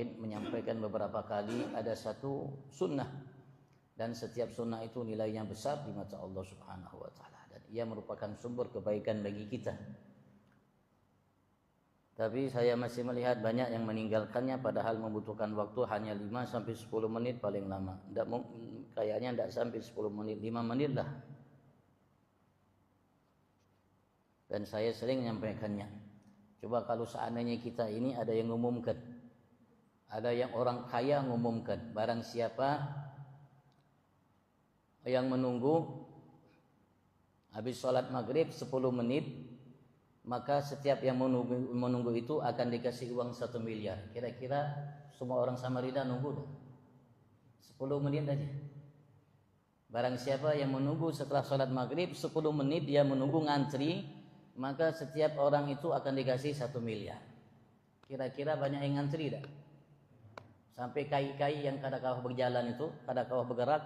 mungkin menyampaikan beberapa kali ada satu sunnah, dan setiap sunnah itu nilainya besar di mata Allah Subhanahu wa taala, dan ia merupakan sumber kebaikan bagi kita. Tapi saya masih melihat banyak yang meninggalkannya padahal membutuhkan waktu hanya 5 sampai 10 menit paling lama. Kayaknya tidak sampai 10 menit, 5 menit lah. Dan saya sering menyampaikannya. Coba kalau seandainya kita ini ada yang mengumumkan, ada yang orang kaya mengumumkan, barang siapa yang menunggu habis sholat maghrib 10 menit, maka setiap yang menunggu itu akan dikasih uang 1 miliar. Kira-kira semua orang Samarinda nunggu dong? 10 menit aja. Barang siapa yang menunggu setelah sholat maghrib 10 menit, dia menunggu ngantri, maka setiap orang itu akan dikasih 1 miliar. Kira-kira banyak yang ngantri tak? Sampai kai-kai yang kadang-kadang berjalan itu, kadang-kadang bergerak,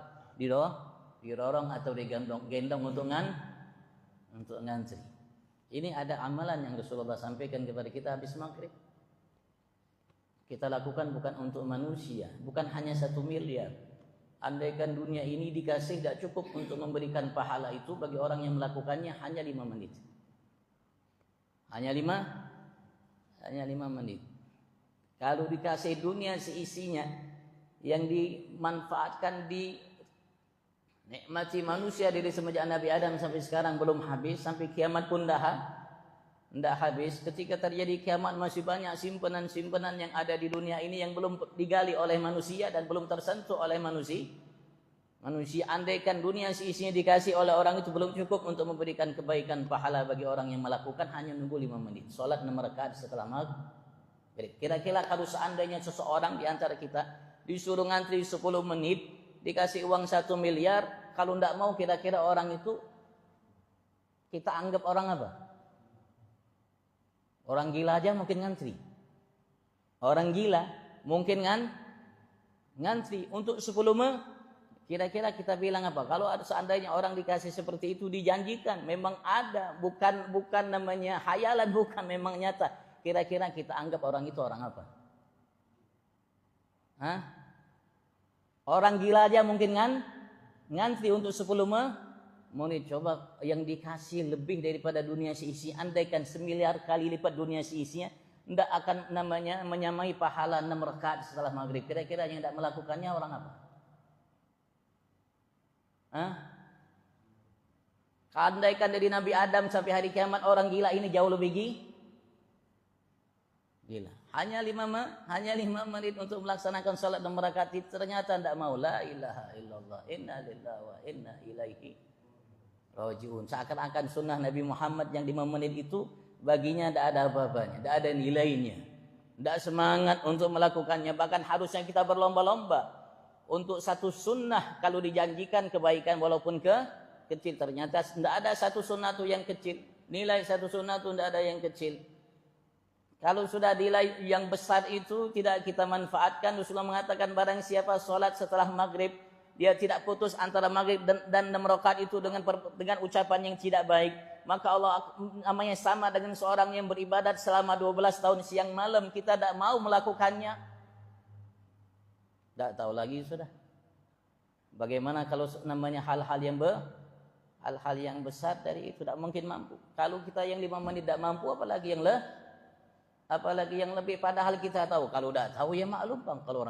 didorong atau digendong untuk ngantri. Ini ada amalan yang Rasulullah sampaikan kepada kita habis maghrib. Kita lakukan bukan untuk manusia, bukan hanya 1 miliar. Andaikan dunia ini dikasih tidak cukup untuk memberikan pahala itu bagi orang yang melakukannya hanya 5 menit. Hanya 5 menit. Kalau dikasih dunia seisinya yang dimanfaatkan nikmati manusia dari semenjak Nabi Adam sampai sekarang belum habis, sampai kiamat pun tidak habis. Ketika terjadi kiamat masih banyak simpanan-simpanan yang ada di dunia ini yang belum digali oleh manusia dan belum tersentuh oleh manusia. Andaikan dunia seisinya dikasih oleh orang itu belum cukup untuk memberikan kebaikan pahala bagi orang yang melakukan, hanya nunggu 5 menit. Salat 6 rakaat setelah maghrib. Kira-kira kalau seandainya seseorang di antara kita disuruh ngantri 10 menit, dikasih uang 1 miliar, kalau tidak mau, kira-kira orang itu kita anggap orang apa? Orang gila aja mungkin ngantri. Orang gila mungkin ngantri untuk 10 menit. Kira-kira kita bilang apa? Kalau ada seandainya orang dikasih seperti itu, dijanjikan, memang ada, bukan namanya hayalan, bukan, memang nyata. Kira-kira kita anggap orang itu orang apa? Hah? Orang gila aja mungkin ngantri untuk 10 menit. Coba yang dikasih lebih daripada dunia seisi, andaikan 1 miliar kali lipat dunia seisinya, tidak akan namanya menyamai pahala 6 rakaat setelah maghrib. Kira-kira yang tidak melakukannya orang apa? Andaikan dari Nabi Adam sampai hari kiamat orang gila ini jauh lebih gila. Hanya 5 menit untuk melaksanakan salat 6 rakaat, ternyata tidak mau. La ilaha illallah, inna lillahi wa inna ilaihi rajiun. Seakan-akan sunnah Nabi Muhammad yang 5 menit itu baginya tidak ada apa-apanya, tidak ada nilainya, tidak semangat untuk melakukannya. Bahkan harusnya kita berlomba-lomba untuk satu sunnah. Kalau dijanjikan kebaikan walaupun kecil, ternyata tidak ada satu sunnah itu yang kecil. Nilai satu sunnah itu tidak ada yang kecil. Kalau sudah nilai yang besar itu tidak kita manfaatkan, Rasulullah mengatakan barang siapa sholat setelah maghrib, dia tidak putus antara maghrib dan 6 rakaat itu dengan ucapan yang tidak baik, maka Allah namanya sama dengan seorang yang beribadat selama 12 tahun siang malam. Kita tidak mau melakukannya, tidak tahu lagi sudah. Bagaimana kalau namanya hal-hal yang besar dari itu, tidak mungkin mampu. Kalau kita yang 5 menit tidak mampu, apalagi yang lebih. Padahal kita tahu. Kalau tidak tahu ya maklum bang. Kalau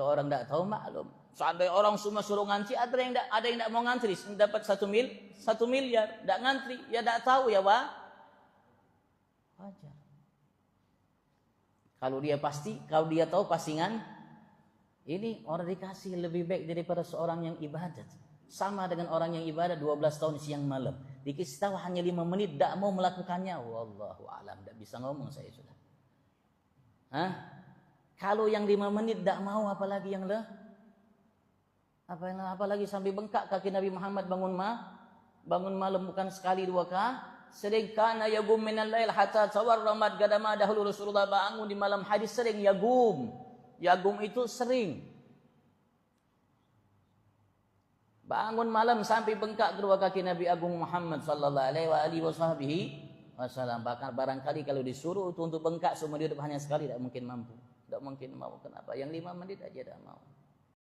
orang tidak tahu maklum. Seandainya orang semua suruh ngantri, ada yang tidak mau ngantri, dapat 1 miliar, tidak ngantri, ya tidak tahu ya pak. Wajar. Kalau dia tahu pasingan. Ini orang dikasih lebih baik daripada seorang yang ibadat. Sama dengan orang yang ibadat 12 tahun siang malam. Dikasih tahu hanya 5 menit, tidak mau melakukannya. Wallahu a'lam, tidak bisa ngomong saya sudah. Kalau yang 5 menit tidak mau, apalagi yang apalagi sampai bengkak kaki Nabi Muhammad bangun malam bukan sekali 2 kali. Sering kana yagum minal lail hatta tawarramat gadama. Dahulu Rasulullah bangun di malam hari sering yagum. Yagum itu sering bangun malam sampai bengkak kedua kaki Nabi Agung Muhammad sallallahu alaihi wasallam. Bahkan barangkali kalau disuruh untuk bengkak seumur hidup hanya sekali tidak mungkin mampu. Tidak mungkin mau, kenapa? Yang 5 menit aja tidak mau.